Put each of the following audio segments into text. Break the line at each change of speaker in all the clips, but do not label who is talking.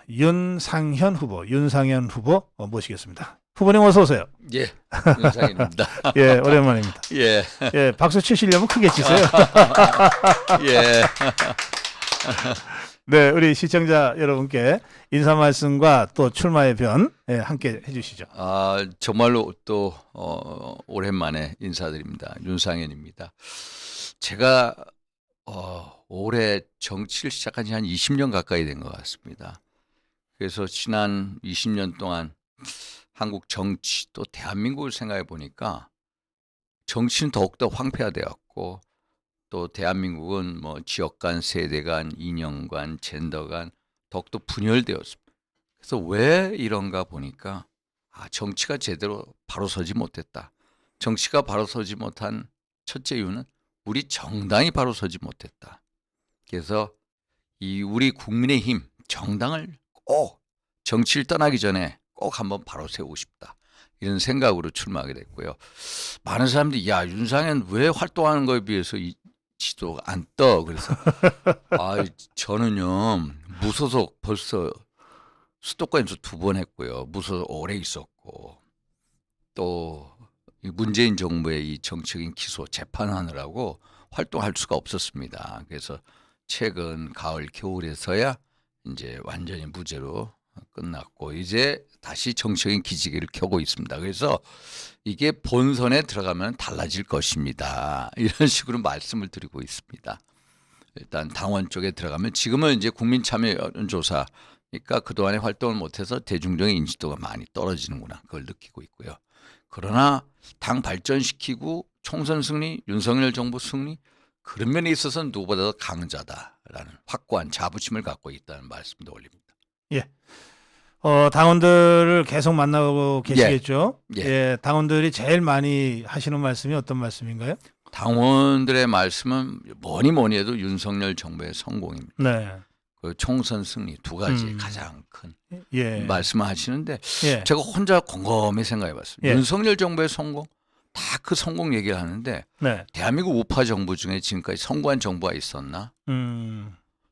윤상현 후보 모시겠습니다. 후보님 어서 오세요.
예, 윤상현입니다.
예, 오랜만입니다.
예,
예, 박수 치시려면 크게 치세요.
예.
네, 우리 시청자 여러분께 인사 말씀과 또 출마의 변 함께 해주시죠.
정말로 또 오랜만에 인사드립니다. 윤상현입니다. 제가 올해 정치를 시작한 지 한 20년 가까이 된 것 같습니다. 그래서 지난 20년 동안 한국 정치 또 대한민국을 생각해 보니까 정치는 더욱더 황폐화되었고 또 대한민국은 뭐 지역 간, 세대 간, 이념 간, 젠더 간 더욱더 분열되었습니다. 그래서 왜 이런가 보니까 정치가 제대로 바로 서지 못했다. 정치가 바로 서지 못한 첫째 이유는 우리 정당이 바로 서지 못했다. 그래서 이 우리 국민의힘 정당을 꼭 정치를 떠나기 전에 꼭 한번 바로 세우고 싶다. 이런 생각으로 출마하게 됐고요. 많은 사람들이 야 윤상현 왜 활동하는 거에 비해서 이 지도가 안 떠? 그래서 저는요 무소속 벌써 수도권에서 2번 했고요. 무소속 오래 있었고 또 문재인 정부의 이 정치적인 기소 재판하느라고 활동할 수가 없었습니다. 그래서 최근 가을 겨울에서야 이제 완전히 무죄로 끝났고 이제 다시 정치적인 기지개를 켜고 있습니다. 그래서 이게 본선에 들어가면 달라질 것입니다. 이런 식으로 말씀을 드리고 있습니다. 일단 당원 쪽에 들어가면 지금은 이제 국민참여여론조사니까 그동안에 활동을 못해서 대중적인 인지도가 많이 떨어지는구나. 그걸 느끼고 있고요. 그러나 당 발전시키고 총선 승리, 윤석열 정부 승리 그런 면에 있어서는 누구보다도 강자다라는 확고한 자부심을 갖고 있다는 말씀도 올립니다.
예. 당원들을 계속 만나고 계시겠죠?
예.
예, 당원들이 제일 많이 하시는 말씀이 어떤 말씀인가요?
당원들의 말씀은 뭐니 해도 윤석열 정부의 성공입니다.
네.
그 총선 승리 두 가지 가장 큰 말씀을 하시는데 제가 혼자 곰곰이 생각해봤습니다. 윤석열 정부의 성공 다 그 성공 얘기를 하는데 대한민국 우파 정부 중에 지금까지 성공한 정부가 있었나?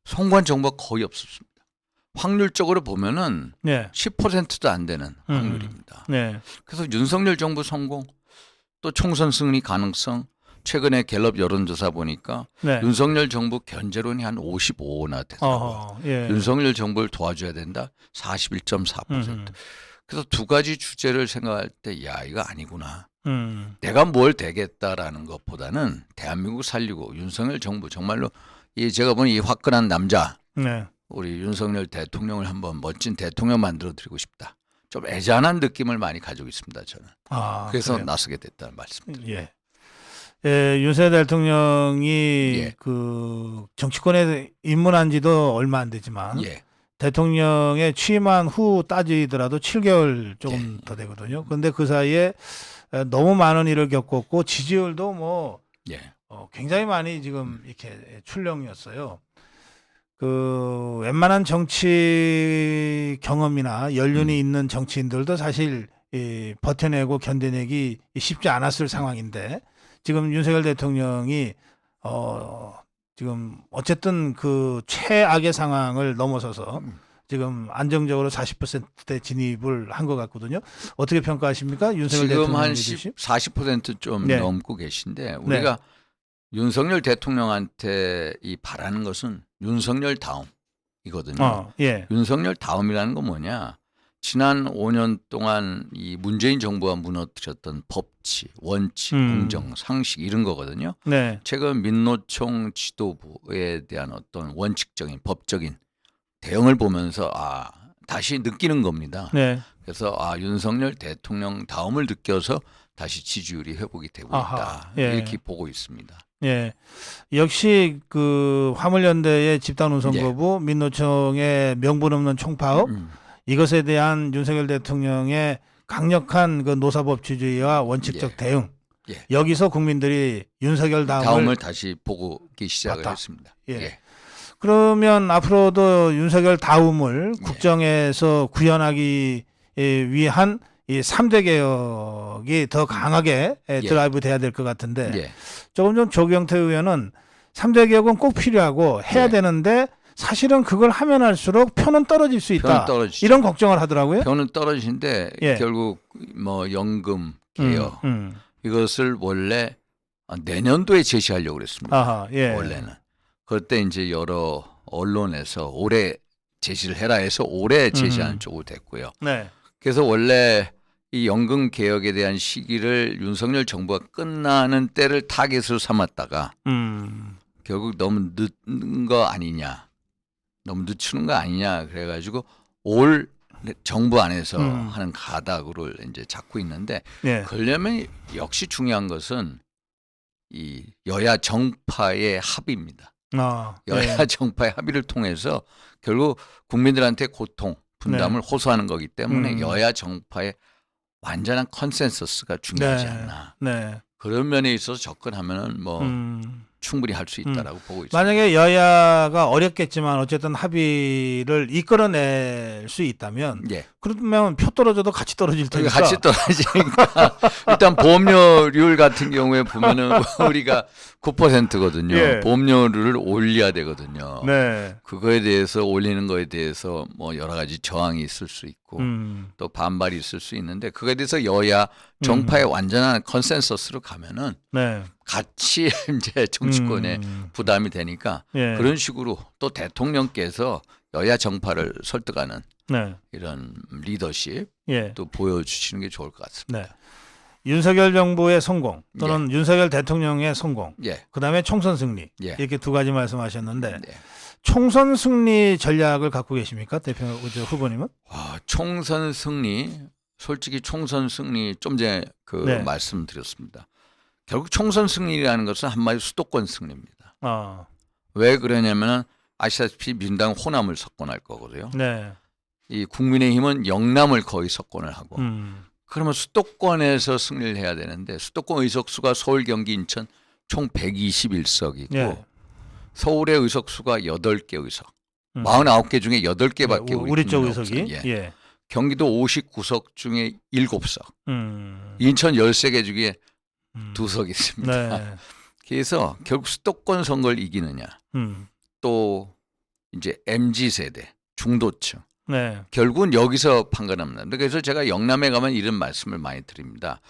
성공한 정부가 거의 없었습니다. 확률적으로 보면은 10%도 안 되는 확률입니다. 그래서 윤석열 정부 성공 또 총선 승리 가능성 최근에 갤럽 여론조사 보니까 윤석열 정부 견제론이 한 55나 되더라고요. 윤석열 정부를 도와줘야 된다 41.4%. 그래서 두 가지 주제를 생각할 때 야 이거 아니구나. 내가 뭘 되겠다라는 것보다는 대한민국 살리고 윤석열 정부 정말로 제가 보는 이 화끈한 남자 우리 윤석열 대통령을 한번 멋진 대통령 만들어드리고 싶다. 좀 애잔한 느낌을 많이 가지고 있습니다. 저는. 그래서 그래요? 나서게 됐다는 말씀입니다.
윤석열 대통령이 그 정치권에 입문한 지도 얼마 안 되지만 대통령에 취임한 후 따지더라도 7개월 조금 더 되거든요. 그런데 그 사이에 너무 많은 일을 겪었고 지지율도 뭐 굉장히 많이 지금 이렇게 출렁이었어요. 그 웬만한 정치 경험이나 연륜이 있는 정치인들도 사실 버텨내고 견뎌내기 쉽지 않았을 상황인데 지금 윤석열 대통령이 지금 어쨌든 그 최악의 상황을 넘어서서 지금 안정적으로 40%대 진입을 한 것 같거든요. 어떻게 평가하십니까? 윤석열
지금 한
대통령
40% 넘고 계신데 우리가 윤석열 대통령한테 바라는 것은 윤석열 다음이거든요. 윤석열 다음이라는 건 뭐냐? 지난 5년 동안 이 문재인 정부가 무너뜨렸던 법치, 원칙, 공정, 상식 이런 거거든요. 최근 민노총 지도부에 대한 어떤 원칙적인 법적인 대응을 보면서 다시 느끼는 겁니다. 그래서 윤석열 대통령 다음을 느껴서 다시 지지율이 회복이 되고 있다. 이렇게 보고 있습니다.
역시 그 화물연대의 집단운송거부, 민노총의 명분 없는 총파업 이것에 대한 윤석열 대통령의 강력한 그 노사법치주의와 원칙적 대응 여기서 국민들이 윤석열 다음을
다시 보기 시작을 했습니다.
그러면 앞으로도 윤석열 다음을 국정에서 구현하기 위한 이 3대 개혁이 더 강하게 드라이브 돼야 될 것 같은데 조금 전 조경태 의원은 3대 개혁은 꼭 필요하고 해야 되는데 사실은 그걸 하면 할수록 표는 떨어질 수 있다. 이런 걱정을 하더라고요.
표는 떨어지는데 예. 결국 뭐 연금 개혁 이것을 원래 내년도에 제시하려고 그랬습니다.
아하, 예.
원래는. 그때 이제 여러 언론에서 올해 제시를 해라 해서 올해 제시하는 쪽으로 됐고요.
네.
그래서 원래 이 연금 개혁에 대한 시기를 윤석열 정부가 끝나는 때를 타겟으로 삼았다가 결국 너무 늦는 거 아니냐, 너무 늦추는 거 아니냐 그래가지고 올 정부 안에서 하는 가닥으로 이제 잡고 있는데
네.
그러려면 역시 중요한 것은 이 여야 정파의 합의입니다. 여야
네.
정파의 합의를 통해서 결국 국민들한테 고통, 분담을 네. 호소하는 거기 때문에 여야 정파의 완전한 컨센서스가 중요하지 않나.
네.
그런 면에 있어서 접근하면은 뭐 충분히 할 수 있다라고 보고 있습니다.
만약에 여야가 어렵겠지만 어쨌든 합의를 이끌어낼 수 있다면
예.
그러면 표 떨어져도 같이 떨어질 테니까.
같이 떨어지니까 일단 보험료율 같은 경우에 보면은 우리가 9%거든요.
예.
보험료를 올려야 되거든요.
네.
그거에 대해서 올리는 거에 대해서 뭐 여러 가지 저항이 있을 수 있고 또 반발이 있을 수 있는데 그거에 대해서 여야 정파의 완전한 컨센서스로 가면은
네.
같이 이제 정치권에 부담이 되니까
예.
그런 식으로 또 대통령께서 여야 정파를 설득하는
네.
이런 리더십
예.
또 보여주시는 게 좋을 것 같습니다.
네. 윤석열 정부의 성공 또는
예.
윤석열 대통령의 성공,
예.
그다음에 총선 승리
예.
이렇게 두 가지 말씀하셨는데
예.
총선 승리 전략을 갖고 계십니까, 대표 후보님은?
총선 승리, 솔직히 총선 승리 좀 전에
네.
말씀드렸습니다. 결국 총선 승리라는 것은 한마디 수도권 승리입니다. 왜 그러냐면은 아시다시피 민당 호남을 석권할 거거든요.
네.
이 국민의힘은 영남을 거의 석권을 하고 그러면 수도권에서 승리를 해야 되는데 수도권 의석수가 서울, 경기, 인천 총 121석이고
네.
서울의 의석수가 8개 의석. 49개 중에 8개밖에
네, 우리 쪽 의석이.
예.
예.
경기도 59석 중에 7석. 인천 13개 중에 2석이 있습니다.
네.
그래서 결국 수도권 선거를 이기느냐. 또 이제 MZ세대, 중도층.
네.
결국은 여기서 판가납니다. 그래서 제가 영남에 가면 이런 말씀을 많이 드립니다.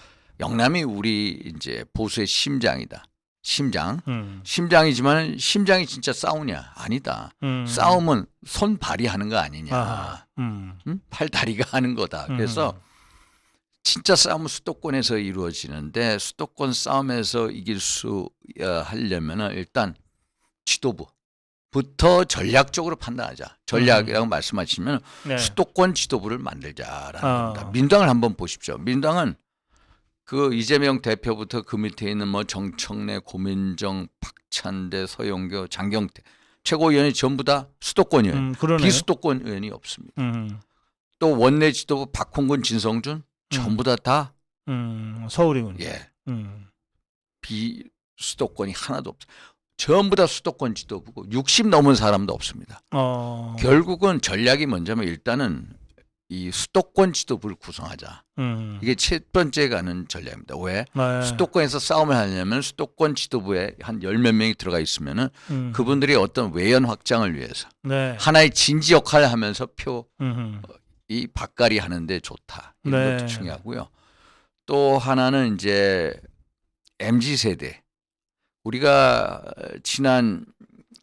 영남이 우리 이제 보수의 심장이다. 심장. 심장이지만 심장이 진짜 싸우냐? 아니다. 싸움은 손 발이 하는 거 아니냐. 팔 다리가 하는 거다. 그래서 진짜 싸움은 수도권에서 이루어지는데 수도권 싸움에서 이길 수 하려면은 일단 지도부부터 전략적으로 판단하자. 전략이라고 말씀하시면
네.
수도권 지도부를 만들자라는 겁니다. 민당을 한번 보십시오. 민당은 그 이재명 대표부터 그 밑에 있는 뭐 정청래, 고민정, 박찬대, 서영교, 장경태 최고위원이 전부 다 수도권 의원, 비수도권 의원이 없습니다. 또 원내 지도부 박홍근, 진성준 전부 다
서울이군요.
예. 비수도권이 하나도 없어요. 전부 다 수도권 지도부고 60 넘은 사람도 없습니다. 결국은 전략이 먼저면 일단은 이 수도권 지도부를 구성하자. 이게 첫 번째 가는 전략입니다. 왜?
네.
수도권에서 싸움을 하려면 수도권 지도부에 한 10몇 명이 들어가 있으면은 그분들이 어떤 외연 확장을 위해서
네.
하나의 진지 역할을 하면서 이 박갈이 하는데 좋다. 이런
네.
것도 중요하고요. 또 하나는 이제 MZ세대. 우리가 지난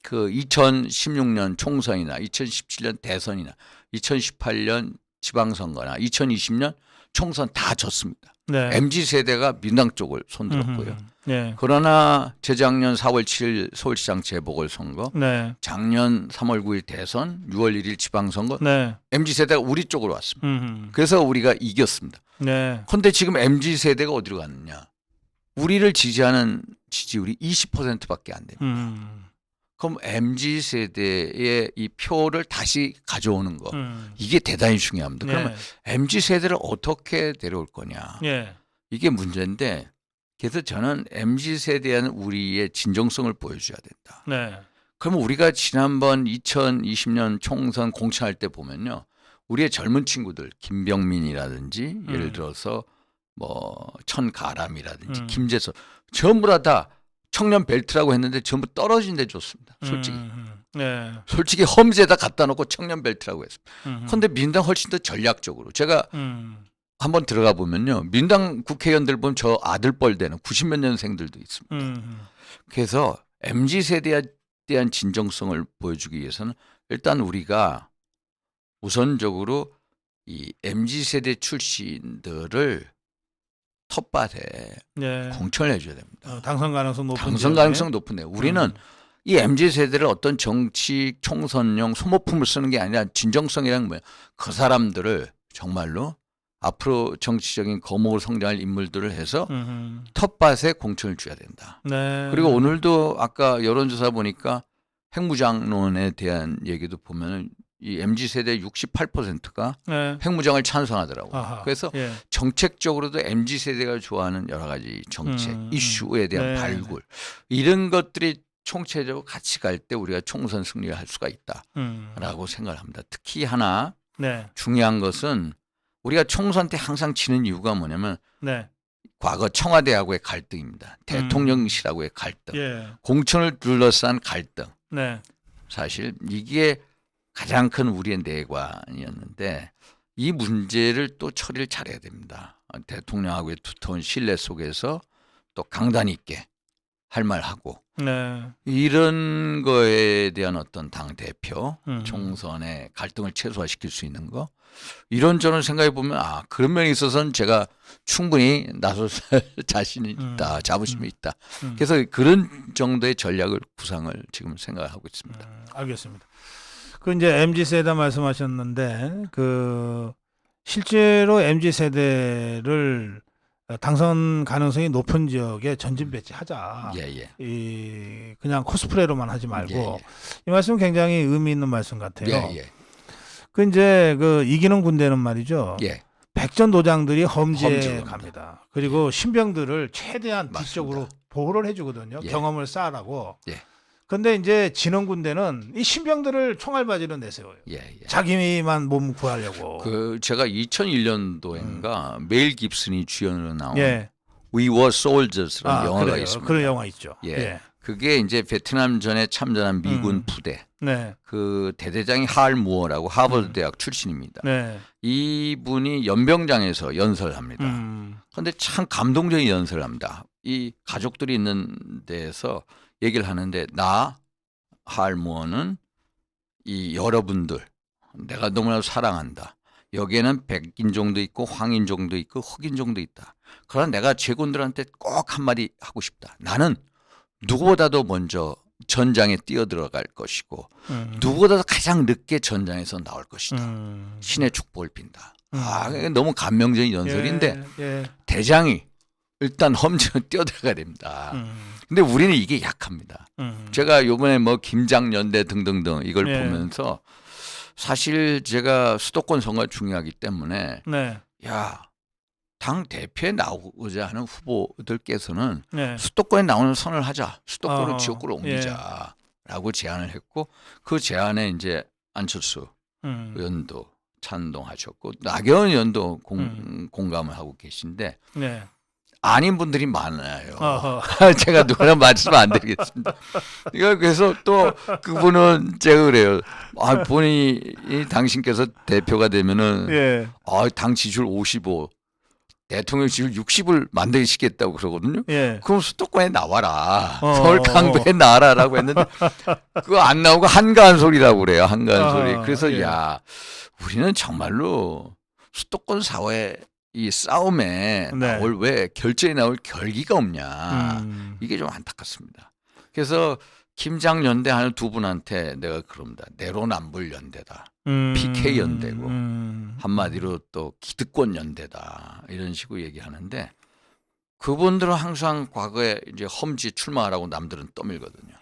그 2016년 총선이나 2017년 대선이나 2018년 지방선거나 2020년 총선 다 졌습니다.
네.
MZ세대가 민당 쪽을 손들었고요.
네.
그러나 재작년 4월 7일 서울시장 재보궐선거,
네.
작년 3월 9일 대선, 6월 1일 지방선거
네.
MZ세대가 우리 쪽으로 왔습니다. 그래서 우리가 이겼습니다. 그런데
네.
지금 MZ세대가 어디로 갔느냐. 우리를 지지하는 지지율이 20%밖에 안 됩니다. 그럼 MZ세대의 이 표를 다시 가져오는 거 이게 대단히 중요합니다.
네.
그러면 MZ세대를 어떻게 데려올 거냐.
네.
이게 문제인데 그래서 저는 MZ세대에는 우리의 진정성을 보여줘야 된다.
네.
그러면 우리가 지난번 2020년 총선 공천할 때 보면요. 우리의 젊은 친구들 김병민이라든지 예를 들어서 뭐 천가람이라든지 김재석 전부 다 청년 벨트라고 했는데 전부 떨어진 데 줬습니다. 솔직히.
네.
솔직히 험지에다 갖다 놓고 청년 벨트라고 했습니다. 그런데 민당 훨씬 더 전략적으로 제가 한번 들어가 보면요. 민당 국회의원들 보면 저 아들뻘 되는 90몇 년생들도 있습니다. 그래서 MZ세대에 대한 진정성을 보여주기 위해서는 일단 우리가 우선적으로 이 MZ세대 출신들을 텃밭에
네.
공천을 해줘야 됩니다.
당선 가능성 높은
당선 가능성 높은데 우리는 이 MZ세대를 어떤 정치 총선용 소모품을 쓰는 게 아니라 진정성이란 뭐예요? 그 사람들을 정말로 앞으로 정치적인 거목을 성장할 인물들을 해서 텃밭에 공천을 줘야 된다.
네.
그리고 오늘도 아까 여론조사 보니까 핵무장론에 대한 얘기도 보면은 이 MZ세대 68%가
네.
핵무장을 찬성하더라고요.
아하.
그래서
예.
정책적으로도 MZ세대가 좋아하는 여러 가지 정책, 이슈에 대한
네.
발굴 이런 것들이 총체적으로 같이 갈 때 우리가 총선 승리를 할 수가 있다라고 생각을 합니다. 특히 하나
네.
중요한 것은 우리가 총선 때 항상 치는 이유가 뭐냐면
네.
과거 청와대하고의 갈등입니다. 대통령실하고의 갈등,
예.
공천을 둘러싼 갈등.
네.
사실 이게 가장 큰 우리의 내관이었는데 이 문제를 또 처리를 잘해야 됩니다. 대통령하고의 두터운 신뢰 속에서 또 강단 있게 할 말하고
네.
이런 거에 대한 어떤 당 대표 총선의 갈등을 최소화시킬 수 있는 거 이런저런 생각해 보면 아 그런 면에 있어서는 제가 충분히 나설 자신이 있다, 자부심이 있다. 그래서 그런 정도의 전략을 구상을 지금 생각하고 있습니다.
알겠습니다. 그 이제 MZ 세대 말씀하셨는데 그 실제로 MZ 세대를 당선 가능성이 높은 지역에 전진 배치하자.
예.
이 그냥 코스프레로만 하지 말고
예.
이 말씀 굉장히 의미 있는 말씀 같아요.
예.
그 이제 그 이기는 군대는 말이죠.
예.
백전도장들이 험지에
험지로
갑니다. 그리고 신병들을 최대한
맞습니다.
뒤쪽으로 보호를 해주거든요.
예.
경험을 쌓으라고.
예.
근데 이제 진원 군대는 이 신병들을 총알바지로 내세워요.
예.
자기만 몸 구하려고.
그 제가 2001년도인가 메일 깁슨이 주연으로 나온
예.
We Were Soldiers라는 영화가
그래요.
있습니다.
그런 영화 있죠.
예. 그게 이제 베트남전에 참전한 미군 부대.
네.
그 대대장이 할 무어라고 하버드 대학 출신입니다.
네.
이분이 연병장에서 연설을 합니다. 그런데 참 감동적인 연설을 합니다. 이 가족들이 있는 데에서 얘기를 하는데 나 할 무어는 이 여러분들 내가 너무나도 사랑한다. 여기에는 백인종도 있고 황인종도 있고 흑인종도 있다. 그러나 내가 제군들한테 꼭 한마디 하고 싶다. 나는 누구보다도 먼저 전장에 뛰어들어갈 것이고 누구보다도 가장 늦게 전장에서 나올 것이다. 신의 축복을 빈다. 너무 감명적인 연설인데 대장이 일단 험지로 뛰어들어가야 됩니다. 근데 우리는 이게 약합니다. 제가 요번에 뭐 김장연대 등등등 이걸 보면서 사실 제가 수도권 선거가 중요하기 때문에 야, 당 대표에 나오고자 하는 후보들께서는 수도권에 나오는 선을 하자. 수도권으로 지역구로 옮기자라고 제안을 했고 그 제안에 이제 안철수 의원도 찬동하셨고 나경원 의원도 공감을 하고 계신데 아닌 분들이 많아요. 제가 누구나 말씀 안 드리겠습니다. 그래서 또 그분은 제가 그래요. 본인이 당신께서 대표가 되면은 당 지지율 55, 대통령 지지율 60을 만들시겠다고 그러거든요. 그럼 수도권에 나와라. 서울 강북에 나와라라고 했는데 그거 안 나오고 한가한 소리라고 그래요. 한가한 소리. 그래서 야 우리는 정말로 수도권 사회 이 싸움에 나올 왜 결전에 나올 결기가 없냐. 이게 좀 안타깝습니다. 그래서 김장연대 하는 두 분한테 내가 그럽니다. 내로남불 연대다. PK 연대고 한마디로 또 기득권 연대다. 이런 식으로 얘기하는데 그분들은 항상 과거에 이제 험지 출마하라고 남들은 떠밀거든요.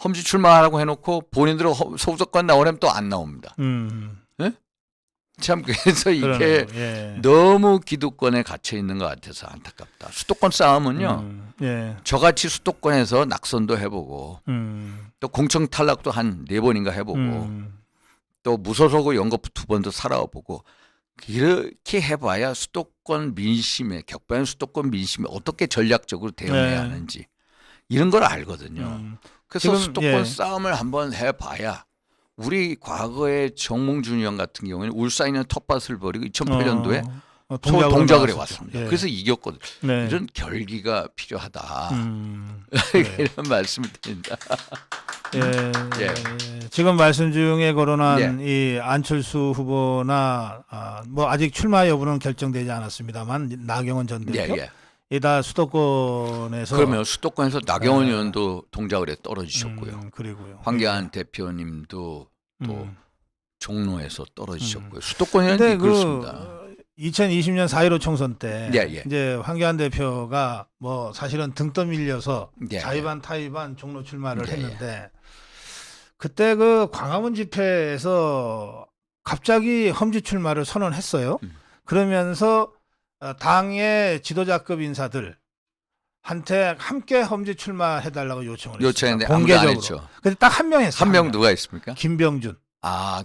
험지 출마하라고 해놓고 본인들은 소속관 나오려면 또 안 나옵니다. 참 그래서 이게 너무 기득권에 갇혀 있는 것 같아서 안타깝다. 수도권 싸움은요. 저같이 수도권에서 낙선도 해보고 또 공청 탈락도 한 4번인가 해보고 또 무소속으로 연거푸 2번도 살아보고 이렇게 해봐야 수도권 민심에 격변한 수도권 민심에 어떻게 전략적으로 대응해야 하는지 이런 걸 알거든요. 그래서
지금,
수도권 싸움을 한번 해봐야 우리 과거의 정몽준 의원 같은 경우에는 울산에 있는 텃밭을 버리고 2008년도에 서울 동작을 해왔습니다. 그래서 이겼거든요. 이런 결기가 필요하다. 이런 말씀을 드립니다.
지금 말씀 중에 거론한 이 안철수 후보나 뭐 아직 출마 여부는 결정되지 않았습니다만 나경원 전 대표 이다 수도권에서
그러면 수도권에서 나경원 의원도 동작을에 떨어지셨고요.
그리고요.
황교안 대표님도 또 종로에서 떨어지셨고요. 수도권에는 그렇습니다.
2020년 4.15 총선 때 이제 황교안 대표가 뭐 사실은 등 떠밀려서 자의반 타의반 종로 출마를 했는데 그때 그 광화문 집회에서 갑자기 험지 출마를 선언했어요. 그러면서 당의 지도자급 인사들 한테 함께 험지 출마해달라고 요청을
했습니다.
공개적으로. 근데 딱 한 명 했어요.
한 명 누가 있습니까?
김병준.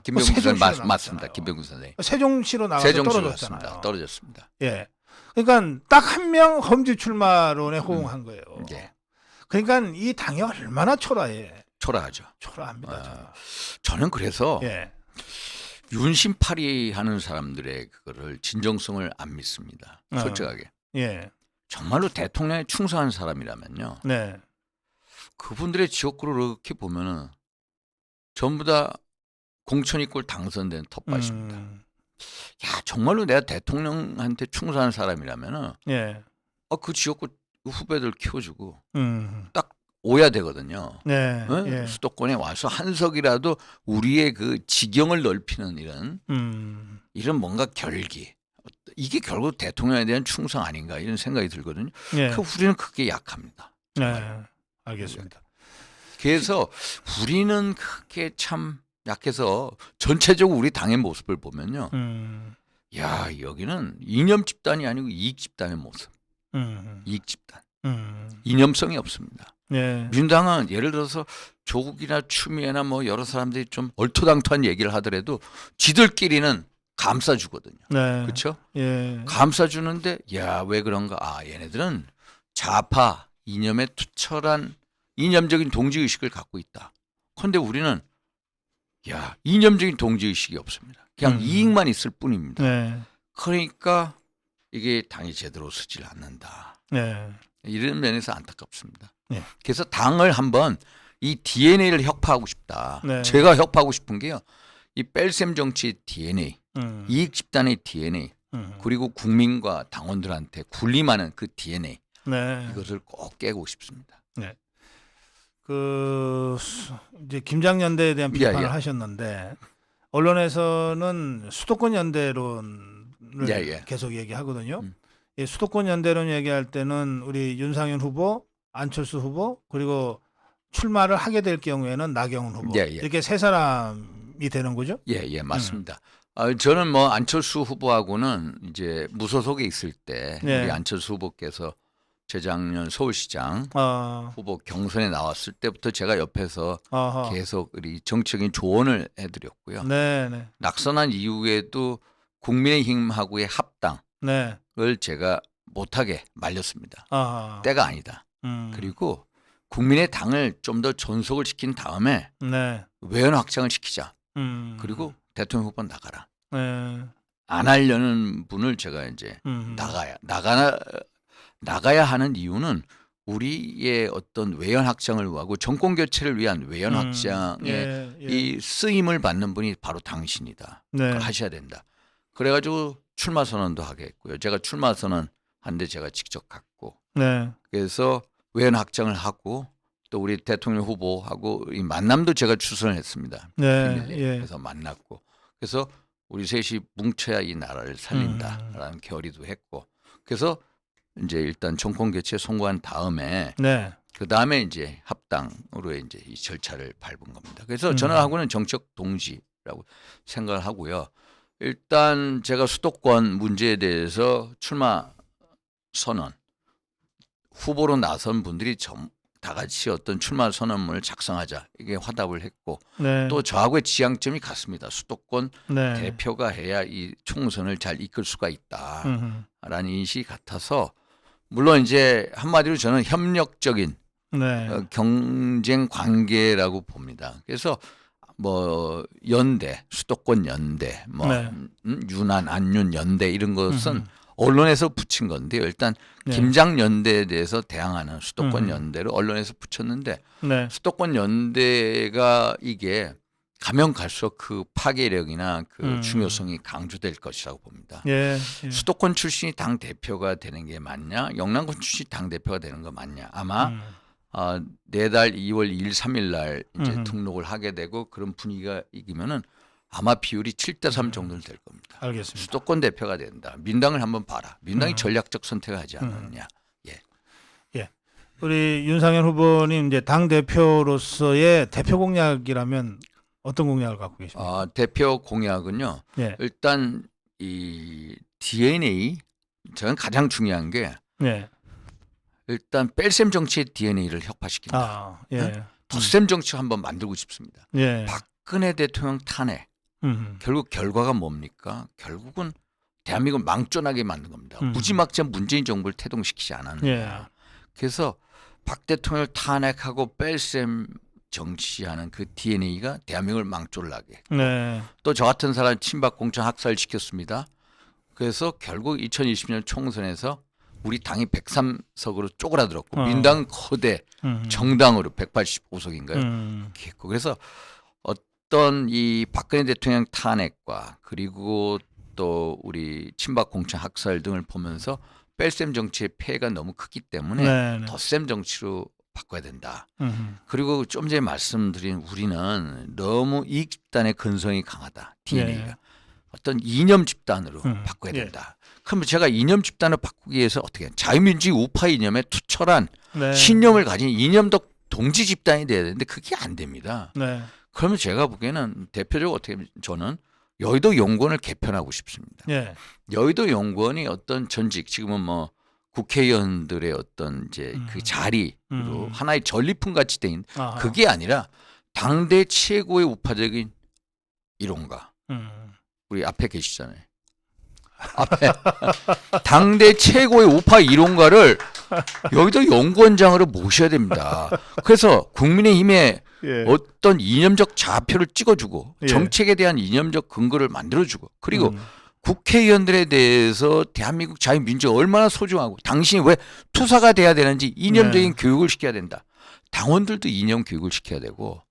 김병준 선생님 맞습니다. 김병준 선생님.
세종시로 나가서 떨어졌잖아요.
떨어졌습니다.
예. 그러니까 딱 한 명 험지 출마론에 호응한 거예요. 그러니까 이 당이 얼마나 초라해.
초라하죠.
초라합니다.
저는 그래서 윤심팔이 하는 사람들의 그거를 진정성을 안 믿습니다. 솔직하게. 정말로 대통령에 충성한 사람이라면요. 그분들의 지역구를 이렇게 보면은 전부 다 공천이꼴 당선된 텃밭입니다. 야, 정말로 내가 대통령한테 충성한 사람이라면은 그 지역구 후배들 키워주고 딱 오야 되거든요. 수도권에 와서 한석이라도 우리의 그 지경을 넓히는 이런 뭔가 결기. 이게 결국 대통령에 대한 충성 아닌가 이런 생각이 들거든요. 우리는 그게 약합니다.
알겠습니다.
그래서 우리는 그게 참 약해서 전체적으로 우리 당의 모습을 보면요. 야, 여기는 이념 집단이 아니고 이익 집단의 모습. 이익 집단. 이념성이 없습니다. 민주당은 예를 들어서 조국이나 추미애나 뭐 여러 사람들이 좀 얼토당토한 얘기를 하더라도 지들끼리는 감싸주거든요. 그렇죠? 감싸주는데 야, 왜 그런가? 얘네들은 좌파 이념에 투철한 이념적인 동지의식을 갖고 있다. 그런데 우리는 이념적인 동지의식이 없습니다. 그냥 이익만 있을 뿐입니다. 그러니까 이게 당이 제대로 서질 않는다. 이런 면에서 안타깝습니다. 그래서 당을 한번 이 DNA를 혁파하고 싶다. 제가 혁파하고 싶은 게요. 이 뺄셈 정치의 DNA, 이익 집단의 DNA, 그리고 국민과 당원들한테 군림하는 그 DNA 이것을 꼭 깨고 싶습니다.
이제 김장연대에 대한 비판을 하셨는데 언론에서는 수도권 연대론을 계속 얘기하거든요. 수도권 연대론 얘기할 때는 우리 윤상현 후보, 안철수 후보 그리고 출마를 하게 될 경우에는 나경원 후보 이렇게 세 사람이 되는 거죠?
맞습니다. 저는 뭐 안철수 후보하고는 이제 무소속에 있을 때 우리 안철수 후보께서 재작년 서울시장 후보 경선에 나왔을 때부터 제가 옆에서 계속 우리 정치적인 조언을 해드렸고요. 낙선한 이후에도 국민의힘하고의 합당을 제가 못하게 말렸습니다. 때가 아니다. 그리고 국민의 당을 좀 더 존속을 시킨 다음에 외연 확장을 시키자. 그리고 대통령 후보 나가라. 안 하려는 분을 제가 이제 나가야 하는 이유는 우리의 어떤 외연 확장을 하고 정권 교체를 위한 외연 확장의 이 쓰임을 받는 분이 바로 당신이다. 그걸 하셔야 된다. 그래가지고 출마 선언도 하겠고요. 제가 출마 선언 한데 제가 직접 갔고 그래서 외연 확장을 하고 또 우리 대통령 후보하고 이 만남도 제가 추선을 했습니다. 그래서 만났고 그래서 우리 셋이 뭉쳐야 이 나라를 살린다라는 결의도 했고 그래서 이제 일단 정권 교체에 성공한 다음에 그 다음에 이제 합당으로 이제 이 절차를 밟은 겁니다. 그래서 저는하고는 정책 동지라고 생각을 하고요. 일단 제가 수도권 문제에 대해서 출마 선언 후보로 나선 분들이 다 같이 어떤 출마 선언문을 작성하자 이게 화답을 했고 또 저하고의 지향점이 같습니다. 수도권 대표가 해야 이 총선을 잘 이끌 수가 있다라는 인식이 같아서 물론 이제 한마디로 저는 협력적인
네.
경쟁 관계라고 봅니다. 그래서 뭐 연대, 수도권 연대, 뭐
네.
윤한, 안윤 연대 이런 것은 언론에서 붙인 건데요. 일단 김장 연대에 대해서 대항하는 수도권 연대를 언론에서 붙였는데
네.
수도권 연대가 이게 가면 갈수록 그 파괴력이나 그 중요성이 강조될 것이라고 봅니다.
예.
수도권 출신이 당 대표가 되는 게 맞냐, 영남권 출신이 당 대표가 되는 거 맞냐. 아마 내달 2월 2일, 3일 날 이제 등록을 하게 되고 그런 분위기가 이기면은 아마 비율이 7대3 정도는 될 겁니다.
알겠습니다.
수도권 대표가 된다. 민당을 한번 봐라. 민당이 전략적 선택을 하지 않았느냐. 예.
우리 윤상현 후보님 이제 당 대표로서의 대표 공약이라면 어떤 공약을 갖고 계십니까?
대표 공약은요.
예.
일단 이 DNA 저는 가장 중요한 게 일단 뺄셈 정치의 DNA를 혁파시킨다. 덧셈 정치 한번 만들고 싶습니다. 박근혜 대통령 탄핵. 결국 결과가 뭡니까? 결국은 대한민국을 망존하게 만든 겁니다. 무지막지한 문재인 정부를 태동시키지 않았느냐. 그래서 박 대통령을 탄핵하고 뺄셈 정치하는 그 DNA가 대한민국을 망졸라게. 또 저 같은 사람 친박 공천 학살시켰습니다. 그래서 결국 2020년 총선에서 우리 당이 103석으로 쪼그라들었고 민당 거대 정당으로 185석인가요? 그래서 어떤 이 박근혜 대통령 탄핵과 그리고 또 우리 친박 공천 학살 등을 보면서 뺄셈 정치의 폐해가 너무 크기 때문에 덧셈 정치로 바꿔야 된다. 그리고 좀 전에 말씀드린 우리는 너무 이익 집단의 근성이 강하다. DNA가. 어떤 이념 집단으로 바꿔야 된다. 그러면 제가 이념 집단을 바꾸기 위해서 어떻게 자유민주주의 우파 이념에 투철한 신념을 가진 이념적 동지 집단이 돼야 되는데 그게 안 됩니다. 그러면 제가 보기에는 대표적으로 어떻게 저는 여의도 용권을 개편하고 싶습니다. 여의도 용권이 어떤 전직 지금은 뭐 국회의원들의 어떤 이제 그 자리로 하나의 전리품 같이 돼 있는 그게 아니라 당대 최고의 우파적인 일원가 우리 앞에 계시잖아요. 앞에 당대 최고의 우파 일원가를 여기도 연구원장으로 모셔야 됩니다. 그래서 국민의힘에 어떤 이념적 좌표를 찍어주고 정책에 대한 이념적 근거를 만들어주고 그리고 국회의원들에 대해서 대한민국 자유민주가 얼마나 소중하고 당신이 왜 투사가 돼야 되는지 이념적인 교육을 시켜야 된다. 당원들도 이념 교육을 시켜야 되고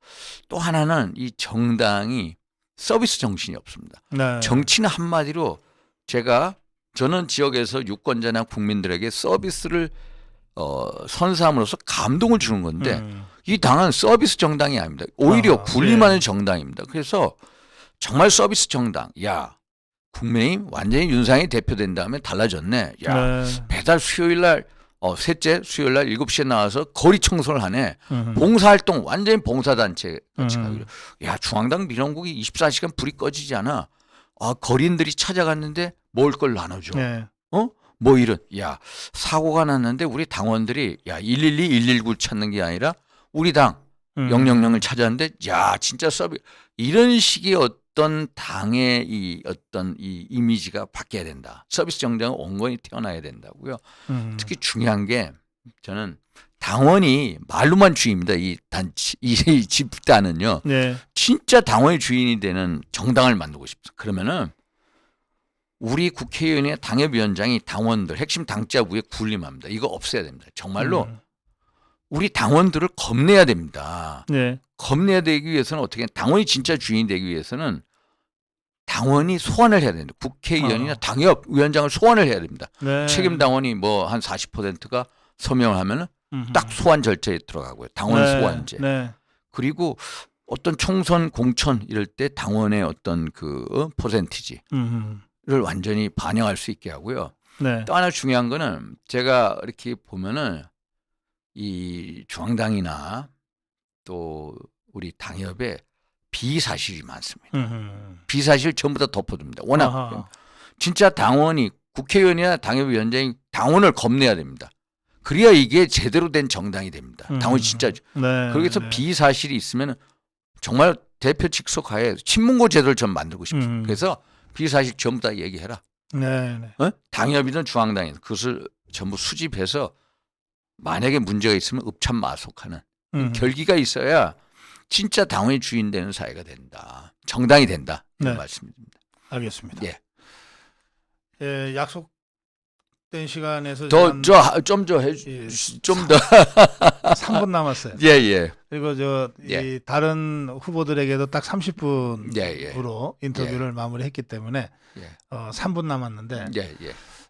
또 하나는 이 정당이 서비스 정신이 없습니다. 정치는 한마디로 저는 지역에서 유권자나 국민들에게 서비스를 선사함으로써 감동을 주는 건데 이 당은 서비스 정당이 아닙니다. 오히려 군림하는 정당입니다. 그래서 정말 서비스 정당. 야 국민의힘 완전히 윤상이 대표된 다음에 달라졌네. 야 배달 수요일 날 셋째 수요일 날 7시에 나와서 거리 청소를 하네. 봉사활동 완전히 봉사단체 같이 가고. 야 중앙당 민원국이 24시간 불이 꺼지지 않아. 거리인들이 찾아갔는데 먹을 걸 나눠줘. 뭐 이런. 야 사고가 났는데 우리 당원들이 야 112, 119를 찾는 게 아니라 우리 당 000을 찾았는데 야 진짜 이런 식의 어떤 당의 이 어떤 이 이미지가 바뀌어야 된다. 서비스 정당은 온건히 태어나야 된다고요. 특히 중요한 게 저는 당원이 말로만 주인입니다. 이 집단은요. 진짜 당원이 주인이 되는 정당을 만들고 싶습니다. 그러면은 우리 국회의원의 당협위원장이 당원들 핵심 당자부에 군림합니다. 이거 없애야 됩니다. 정말로 우리 당원들을 겁내야 됩니다. 겁내야 되기 위해서는 어떻게 당원이 진짜 주인이 되기 위해서는 당원이 소환을 해야 됩니다. 국회의원이나 당협위원장을 소환을 해야 됩니다. 책임 당원이 뭐 한 40%가 서명을 하면은 딱 소환 절차에 들어가고요. 당원 소환제. 그리고 어떤 총선 공천 이럴 때 당원의 어떤 그 퍼센티지를 완전히 반영할 수 있게 하고요. 또 하나 중요한 거는 제가 이렇게 보면은 이 중앙당이나 또 우리 당협에 비사실이 많습니다. 비사실 전부 다 덮어둡니다. 워낙 진짜 당원이 국회의원이나 당협위원장이 당원을 겁내야 됩니다. 그래야 이게 제대로 된 정당이 됩니다. 당원이 진짜. 그래서 비사실이 있으면 정말 대표 직속하에 친문고 제도를 전 만들고 싶습니다. 그래서 비사실 전부 다 얘기해라. 당협이든 중앙당이든 그것을 전부 수집해서 만약에 문제가 있으면 읍참마속하는 결기가 있어야 진짜 당원이 주인 되는 사회가 된다. 정당이 된다. 이런 말씀입니다.
알겠습니다.
예.
예, 약속된 시간에서
좀 더
3분 남았어요.
예, 예.
그리고 이 다른 후보들에게도 딱 30분으로 인터뷰를 마무리했기 때문에 3분 남았는데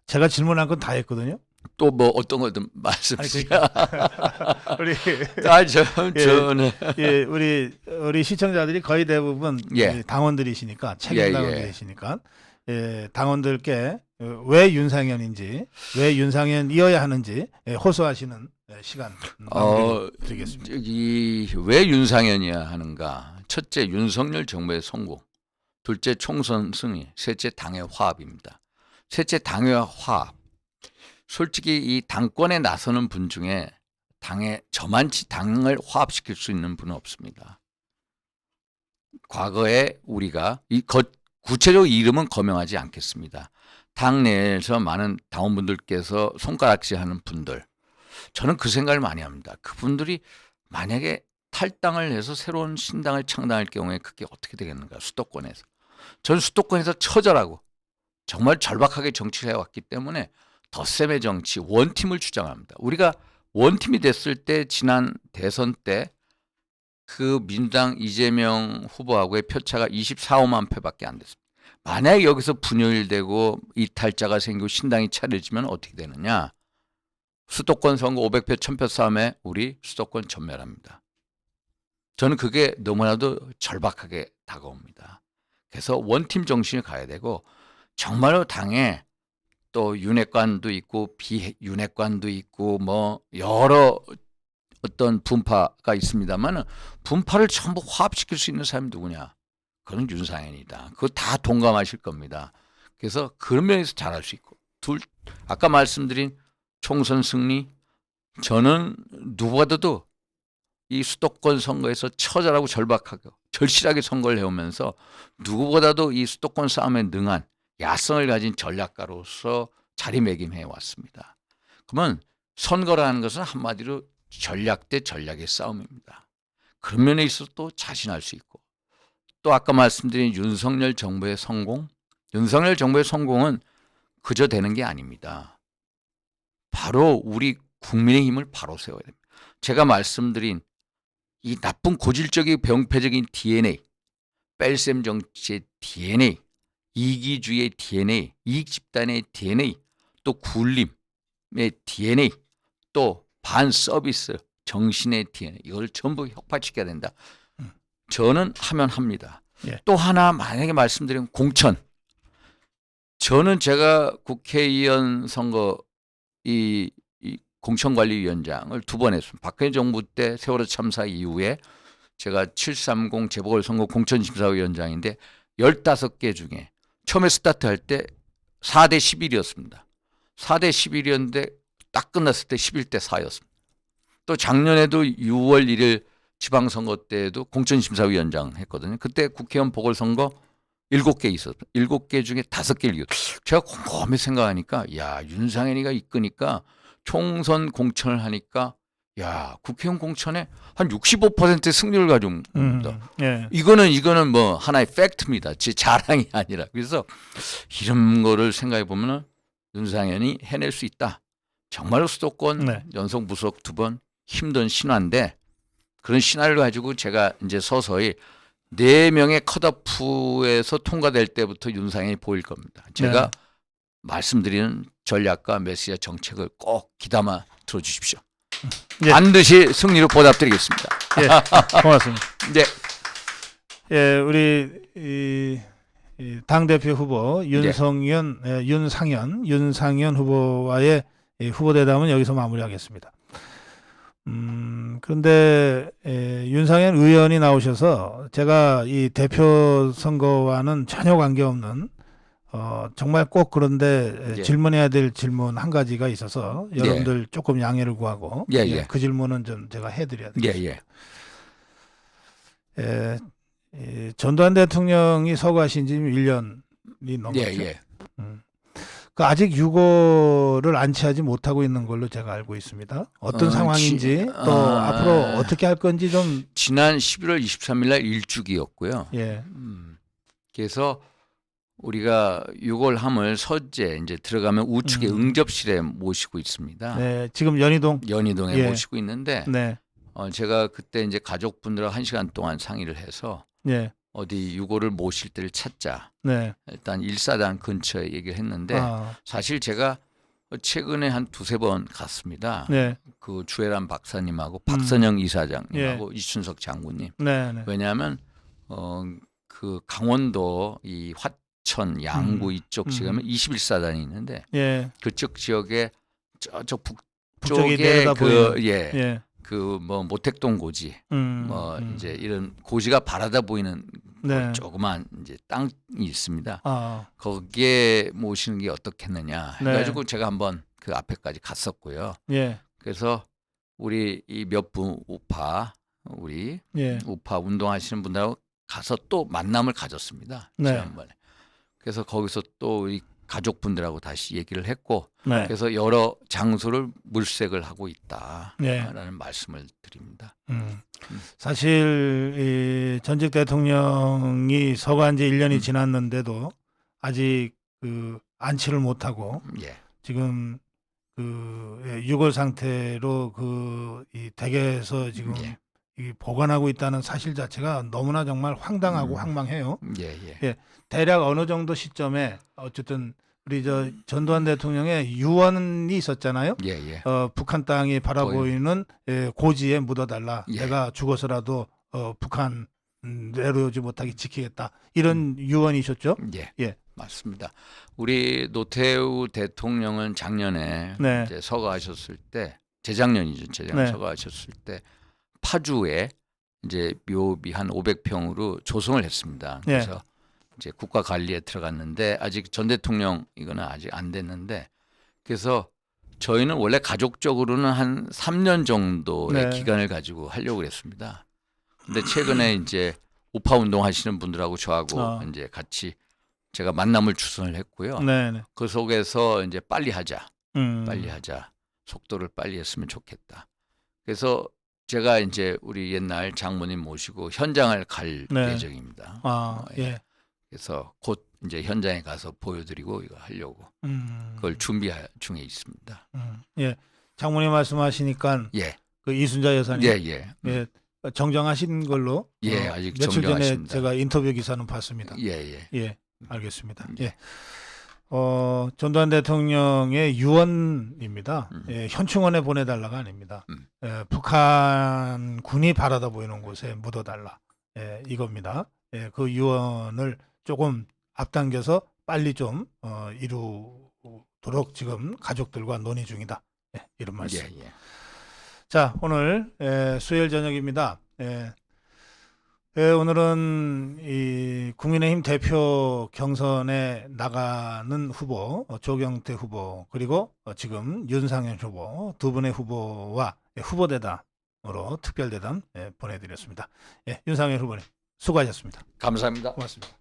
제가 질문한 건 다 했거든요.
또 뭐 어떤 거든 말씀하세요.
우리
저는
우리 시청자들이 거의 대부분 당원들이시니까 책임 당원들이시니까 당원들께 왜 윤상현인지, 왜 윤상현이어야 하는지 호소하시는 시간 드리겠습니다.
왜 윤상현이어야 하는가? 첫째, 윤석열 정부의 성공. 둘째, 총선 승리. 셋째, 당의 화합입니다. 셋째, 당의 화합. 솔직히 이 당권에 나서는 분 중에 저만치 당을 화합시킬 수 있는 분은 없습니다. 과거에 우리가 구체적 이름은 거명하지 않겠습니다. 당 내에서 많은 당원분들께서 손가락질하는 분들, 저는 그 생각을 많이 합니다. 그분들이 만약에 탈당을 해서 새로운 신당을 창당할 경우에 그게 어떻게 되겠는가? 수도권에서. 저는 수도권에서 처절하고 정말 절박하게 정치를 해왔기 때문에 덧셈의 정치, 원팀을 주장합니다. 우리가 원팀이 됐을 때 지난 대선 때 그 민주당 이재명 후보하고의 표차가 24~25만 표밖에 안 됐습니다. 만약에 여기서 분열되고 이탈자가 생기고 신당이 차려지면 어떻게 되느냐? 수도권 선거 500표 1000표 싸움에 우리 수도권 전멸합니다. 저는 그게 너무나도 절박하게 다가옵니다. 그래서 원팀 정신을 가야 되고 정말로 당에 또 윤핵관도 있고 비윤핵관도 있고 뭐 여러 어떤 분파가 있습니다만 분파를 전부 화합시킬 수 있는 사람이 누구냐? 그건 윤상현이다. 그거 다 동감하실 겁니다. 그래서 그런 면에서 잘할 수 있고 아까 말씀드린 총선 승리, 저는 누구보다도 이 수도권 선거에서 처절하고 절박하고 절실하게 선거를 해오면서 누구보다도 이 수도권 싸움에 능한 야성을 가진 전략가로서 자리매김해 왔습니다. 그러면 선거라는 것은 한마디로 전략 대 전략의 싸움입니다. 그런 면에 있어서 또 자신할 수 있고 또 아까 말씀드린 윤석열 정부의 성공, 윤석열 정부의 성공은 그저 되는 게 아닙니다. 바로 우리 국민의 힘을 바로 세워야 됩니다. 제가 말씀드린 이 나쁜 고질적인 병폐적인 DNA, 뺄셈 정치의 DNA, 이기주의의 DNA, 이익집단의 DNA, 또 굴림의 DNA, 또 반서비스 정신의 DNA, 이걸 전부 혁파시켜야 된다. 저는 하면 합니다. 또 하나 만약에 말씀드리면 공천. 저는 제가 국회의원 선거 이 공천관리위원장을 2번 했습니다. 박근혜 정부 때 세월호 참사 이후에 제가 730 재보궐선거 공천심사위원장인데 15개 중에 처음에 스타트할 때 4대 11이었습니다. 4대 11이었는데 딱 끝났을 때 11대 4였습니다. 또 작년에도 6월 1일 지방선거 때에도 공천심사위원장 했거든요. 그때 국회의원 보궐선거 7개 있었어요. 7개 중에 5개를 이겼어요. 제가 곰곰이 생각하니까 윤상현이가 이끄니까 총선 공천을 하니까 국회의원 공천에 한 65% 승률을 가지고 옵니다. 이거는 뭐 하나의 팩트입니다. 제 자랑이 아니라. 그래서 이런 거를 생각해 보면 윤상현이 해낼 수 있다. 정말로 수도권 연속 무속 2번 힘든 신화인데 그런 신화를 가지고 제가 이제 서서히 4명의 컷오프에서 통과될 때부터 윤상현이 보일 겁니다. 제가 말씀드리는 전략과 메시지 정책을 꼭 귀담아 들어주십시오. 반드시 승리로 보답드리겠습니다.
고맙습니다.
네.
우리 당대표 후보 윤상현 후보와의 후보대담은 여기서 마무리하겠습니다. 그런데 윤상현 의원이 나오셔서 제가 이 대표 선거와는 전혀 관계없는 정말 꼭 그런데 질문해야 될 질문 한 가지가 있어서 여러분들 조금 양해를 구하고 그 질문은 좀 제가 해드려야 되겠습니다. 전두환 대통령이 서거하신 지 1년이 넘었죠. 그 아직 유고를 안치하지 못하고 있는 걸로 제가 알고 있습니다. 어떤 상황인지 또 앞으로 어떻게 할 건지 좀.
지난 11월 23일 날 일주기였고요.
예.
그래서 우리가 유골함을 서재 이제 들어가면 우측에 응접실에 모시고 있습니다.
네, 지금 연희동에
예. 모시고 있는데
네.
제가 그때 이제 가족분들하고 1시간 동안 상의를 해서
예.
어디 유골을 모실 때를 찾자.
네.
일단 1사단 근처에 얘기를 했는데 사실 제가 최근에 한 2-3번 갔습니다.
네.
그 주애란 박사님하고 박선영 이사장님하고 예. 이춘석 장군님.
네. 네.
왜냐하면 그 강원도 이 화천, 양구 이쪽 지역에 21사단이 있는데
예.
그쪽 지역에 저쪽
북쪽에
북쪽에
그
예. 그 뭐 모택동 고지 이제 이런 고지가 바라다 보이는
네.
조그만 이제 땅이 있습니다. 거기에 모시는 게 어떻겠느냐 해가지고 네. 제가 한번 그 앞에까지 갔었고요.
예.
그래서 우리 이 몇 분 우파 우리
예.
우파 운동하시는 분들하고 가서 또 만남을 가졌습니다.
네.
지난번에. 그래서 거기서 또 우리 가족분들하고 다시 얘기를 했고
네.
그래서 여러 장소를 물색을 하고 있다라는
네.
말씀을 드립니다.
사실 이 전직 대통령이 서거한 지 1년이 지났는데도 아직 그 안치를 못하고
예.
지금 그 유골 상태로 그 이 댁에서 지금
예.
이 보관하고 있다는 사실 자체가 너무나 정말 황당하고 황망해요.
예.
대략 어느 정도 시점에 어쨌든 우리 저 전두환 대통령의 유언이 있었잖아요.
예.
북한 땅이 바라보이는 고지에 묻어달라.
예.
내가 죽어서라도 북한 내려오지 못하게 지키겠다. 이런 유언이셨죠?
예. 맞습니다. 우리 노태우 대통령은 작년에
네.
이제 서거하셨을 때 재작년이죠. 재작년
네.
서거하셨을 때 파주에 이제 묘비 한 500평으로 조성을 했습니다. 그래서 이제 국가 관리에 들어갔는데 아직 전 대통령 이거는 아직 안 됐는데 그래서 저희는 원래 가족적으로는 한 3년 정도의 기간을 가지고 하려고 그랬습니다. 근데 최근에 이제 우파 운동 하시는 분들하고 저하고 이제 같이 제가 만남을 주선을 했고요. 그 속에서 이제 빨리 하자. 속도를 빨리 했으면 좋겠다. 그래서 제가 이제 우리 옛날 장모님 모시고 현장을 갈 예정입니다. 그래서 곧 이제 현장에 가서 보여드리고 이거 하려고 그걸 준비 중에 있습니다.
예, 장모님 말씀하시니까 그 이순자 여사님 정정하신 걸로
아직
며칠 전에
정정하십니다.
제가 인터뷰 기사는 봤습니다.
예.
알겠습니다. 전두환 대통령의 유언입니다. 현충원에 보내달라가 아닙니다. 북한 군이 바라다 보이는 곳에 묻어달라. 이겁니다. 그 유언을 조금 앞당겨서 빨리 좀 이루도록 지금 가족들과 논의 중이다. 이런 말씀. 자, 오늘 수요일 저녁입니다. 오늘은 이 국민의힘 대표 경선에 나가는 후보 조경태 후보 그리고 지금 윤상현 후보 두 분의 후보와 후보대담으로 특별대담 보내드렸습니다. 윤상현 후보님 수고하셨습니다.
감사합니다.
고맙습니다.